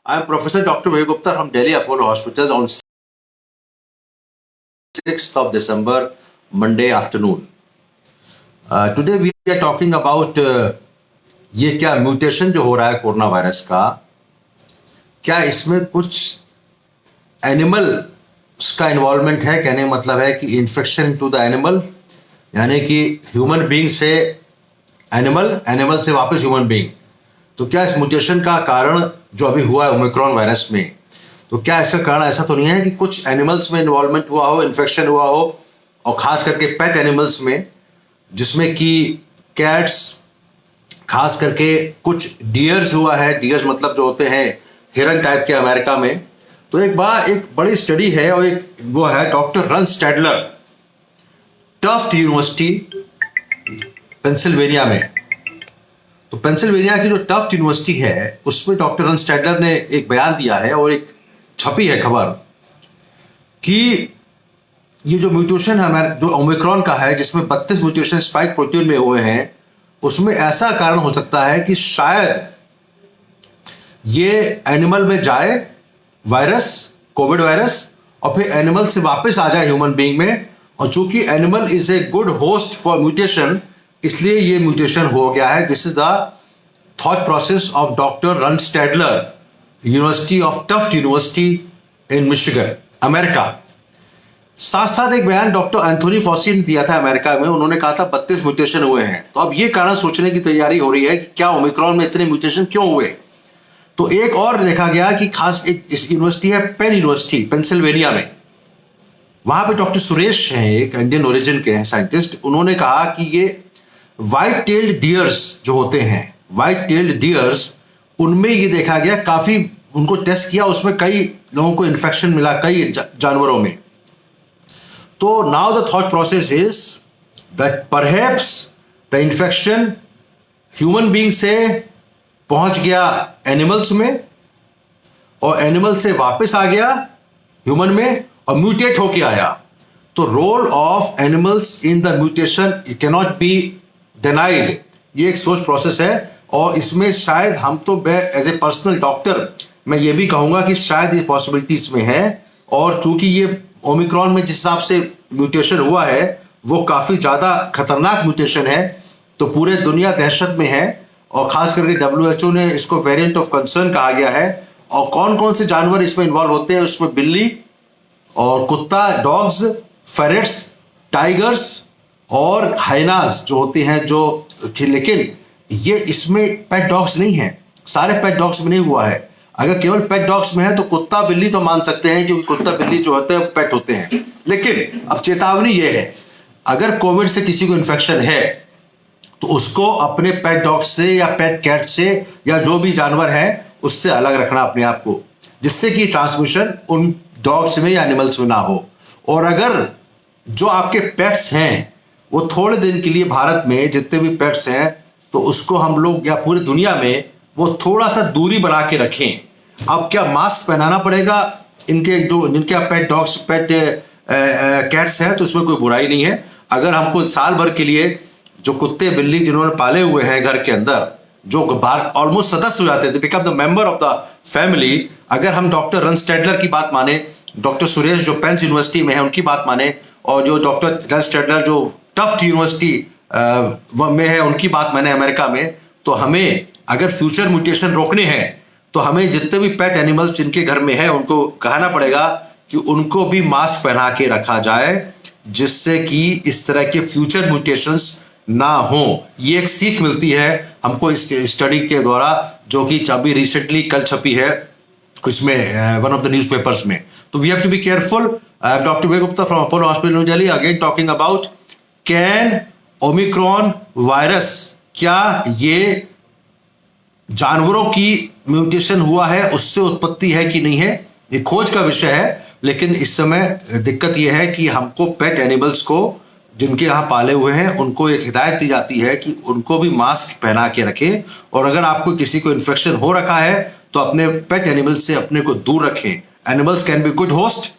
I am Professor Dr. Vivek Gupta from Delhi Apollo Hospitals on 6th of December, Monday afternoon. Today we are talking about ये क्या mutation जो हो रहा है corona virus का, क्या इसमें कुछ एनिमल का इन्वॉल्वमेंट है। कहने का मतलब है कि इन्फेक्शन टू द एनिमल, यानी कि ह्यूमन बीइंग से एनिमल, एनिमल से वापस ह्यूमन बीइंग। तो क्या इस म्यूटेशन का कारण जो अभी हुआ है ओमिक्रॉन वायरस में, तो क्या इसका कारण ऐसा तो नहीं है कि कुछ एनिमल्स में इन्वॉल्वमेंट हुआ हो, इन्फेक्शन हुआ हो, और खास करके पेट एनिमल्स में, जिसमें कि कैट्स, खास करके कुछ डियर्स हुआ है। डियर्स मतलब जो होते हैं हिरन टाइप के अमेरिका में। तो एक बड़ी स्टडी है, और एक वो है doctor Ron Stadler, Tuft university Pennsylvania में। तो पेंसिल्वेनिया की जो टफ्ट यूनिवर्सिटी है उसमें डॉक्टर रन स्टैडलर ने एक बयान दिया है, और एक छपी है खबर कि ये जो म्यूटेशन है हमारे जो ओमिक्रॉन का है, जिसमें 32 म्यूटेशन स्पाइक प्रोटीन में हुए हैं, उसमें ऐसा कारण हो सकता है कि शायद ये एनिमल में जाए वायरस, कोविड वायरस, और फिर एनिमल से वापस आ जाए ह्यूमन बीइंग में। और चूंकि animal is a good host for mutation, इसलिए ये म्यूटेशन हो गया है। This is the thought process of doctor Ron Stadler, university of Tuft university in Michigan, America. साथ साथ एक बयान डॉक्टर एंथोनी फॉसी ने दिया था अमेरिका में। उन्होंने कहा था 32 म्यूटेशन हुए हैं। तो अब ये कारण सोचने की तैयारी हो रही है कि क्या ओमिक्रॉन में इतने म्यूटेशन क्यों हुए। तो एक और देखा गया कि खास एक इस यूनिवर्सिटी है पेन यूनिवर्सिटी पेंसिल्वेनिया में। वहां पे डॉक्टर सुरेश हैं, एक इंडियन ओरिजिन के हैं साइंटिस्ट। उन्होंने कहा कि ये व्हाइट टेल्ड डियर्स जो होते हैं, व्हाइट टेल्ड डियर्स, उनमें ये देखा गया, काफी उनको टेस्ट किया, उसमें कई लोगों को इन्फेक्शन मिला, कई जानवरों में। तो now the thought process is that perhaps the infection human being से पहुंच गया एनिमल्स में, और एनिमल से वापस आ गया ह्यूमन में, और म्यूटेट होके आया। तो role of animals in the mutation cannot be denied. ये एक सोच प्रोसेस है, और इसमें शायद हम तो एज ए पर्सनल डॉक्टर मैं ये भी कहूंगा कि शायद ये पॉसिबिलिटीज में है। और चूंकि ये ओमिक्रॉन में जिस हिसाब से म्यूटेशन हुआ है वो काफी ज्यादा खतरनाक म्यूटेशन है, तो पूरे दुनिया दहशत में है। और खास करके WHO ने इसको वेरिएंट ऑफ कंसर्न कहा गया है। और कौन कौन से जानवर इसमें इन्वॉल्व होते हैं, उसमें बिल्ली और कुत्ता, डॉग्स, फेरेट्स, टाइगर्स और हाइनास जो होते हैं, जो लेकिन ये इसमें पेट डॉग्स नहीं है। सारे पेट डॉग्स में नहीं हुआ है। अगर केवल पेट डॉग्स में है तो कुत्ता बिल्ली तो मान सकते हैं, क्योंकि कुत्ता बिल्ली जो होते हैं पेट होते हैं। लेकिन अब चेतावनी ये है, अगर कोविड से किसी को इन्फेक्शन है तो उसको अपने पेट डॉग से या पेट कैट से या जो भी जानवर है उससे अलग रखना अपने आप को, जिससे कि ट्रांसमिशन उन डॉग्स में या एनिमल्स में ना हो। और अगर जो आपके पेट्स हैं वो थोड़े दिन के लिए, भारत में जितने भी पेट्स हैं, तो उसको हम लोग या पूरी दुनिया में वो थोड़ा सा दूरी बना के रखें। अब क्या मास्क पहनाना पड़ेगा इनके, जो जिनके पेट डॉग्स, पेट कैट्स हैं, तो उसमें कोई बुराई नहीं है। अगर हमको साल भर के लिए जो कुत्ते बिल्ली जिन्होंने पाले हुए हैं घर के अंदर, जो बाहर ऑलमोस्ट सदस्य हो जाते थे, become the member of the family, अगर हम डॉक्टर रन स्टैडलर की बात माने, डॉक्टर सुरेश जो पेंस यूनिवर्सिटी में है उनकी बात माने, और जो डॉक्टर रन स्टैडलर जो टफ्ट यूनिवर्सिटी में है उनकी बात माने अमेरिका में, तो हमें अगर फ्यूचर म्यूटेशन रोकने हैं तो हमें जितने भी पेट एनिमल्स जिनके घर में है उनको कहना पड़ेगा कि उनको भी मास्क पहना के रखा जाए, जिससे कि इस तरह के फ्यूचर म्यूटेशंस ना हो। ये एक सीख मिलती है हमको इस स्टडी के द्वारा, जो कि अभी रिसेंटली कल छपी है इसमें वन ऑफ द न्यूज़पेपर्स में। तो we have to be careful. Doctor Vivek Gupta from Apollo hospital New Delhi, again talking about can Omicron virus, क्या ये जानवरों की म्यूटेशन हुआ है उससे उत्पत्ति है कि नहीं है, ये खोज का विषय है। लेकिन इस समय दिक्कत यह है कि हमको पेट एनिमल्स को जिनके यहाँ पाले हुए हैं उनको एक हिदायत दी जाती है कि उनको भी मास्क पहना के रखें। और अगर आपको किसी को इन्फेक्शन हो रखा है तो अपने पेट एनिमल्स से अपने को दूर रखें। Animals can be good host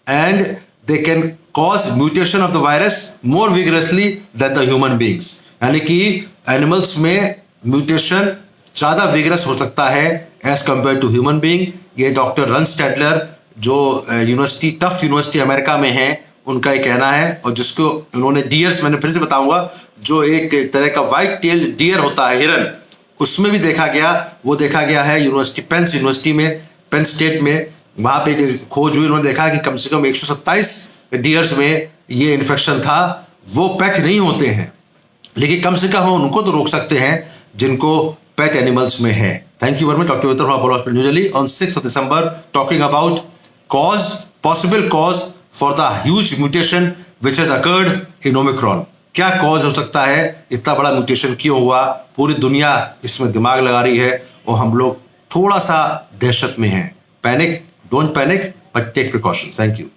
and they can cause mutation of the virus more vigorously than the human beings. यानी कि एनिमल्स में म्यूटेशन ज्यादा विगरस हो सकता है as compare to human being. ये डॉक्टर रन स्टैडलर जो यूनिवर्सिटी टफ्ट यूनिवर्सिटी अमेरिका में है उनका ये कहना है, और जिसको उन्होंने डियर्स, मैंने फिर से बताऊंगा, जो एक तरह का व्हाइट टेल डियर होता है, हिरन, उसमें भी देखा गया, वो देखा गया है यूनिवर्सिटी, पेंस यूनिवर्सिटी में, पेन स्टेट में, वहां पे खोज हुई, उन्होंने देखा कि कम से कम 127 डियर्स में ये इन्फेक्शन था। वो पेट नहीं होते हैं, लेकिन कम से कम हम उनको तो रोक सकते हैं जिनको पेट एनिमल्स में है। Thank you very much, doctor Vitar from New Delhi on 6 December talking about cause, possible cause for the huge mutation which has occurred in Omicron। क्या कॉज हो सकता है, इतना बड़ा म्यूटेशन क्यों हुआ, पूरी दुनिया इसमें दिमाग लगा रही है और हम लोग थोड़ा सा दहशत में हैं। Panic, don't panic, but take precaution. Thank you.